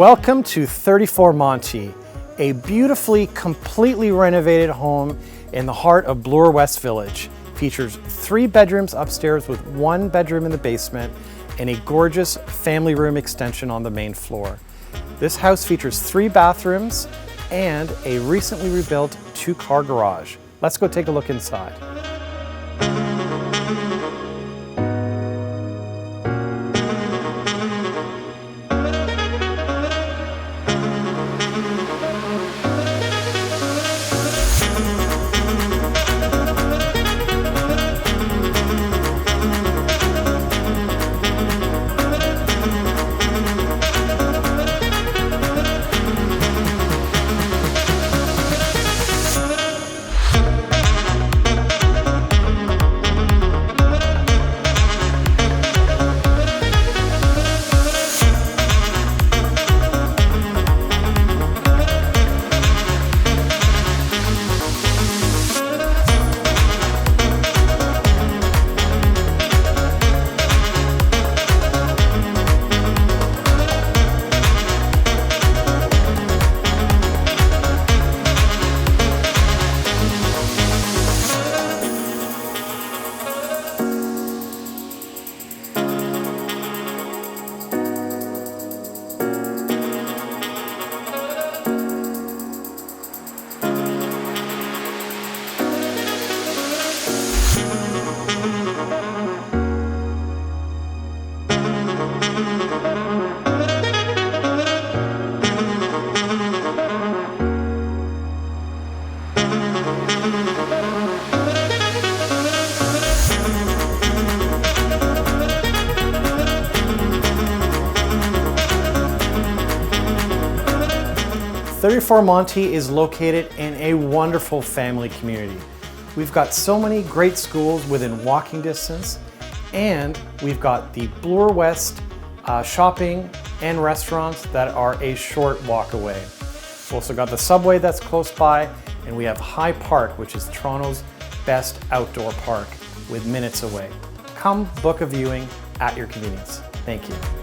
Welcome to 34 Montye, a beautifully, completely renovated home in the heart of Bloor West Village. Features 3 bedrooms upstairs with 1 bedroom in the basement and a gorgeous family room extension on the main floor. This house features 3 bathrooms and a recently rebuilt 2-car garage. Let's go take a look inside. 34 Montye is located in a wonderful family community. We've got so many great schools within walking distance, and we've got the Bloor West shopping and restaurants that are a short walk away. We've also got the subway that's close by, and we have High Park, which is Toronto's best outdoor park, with minutes away. Come book a viewing at your convenience. Thank you.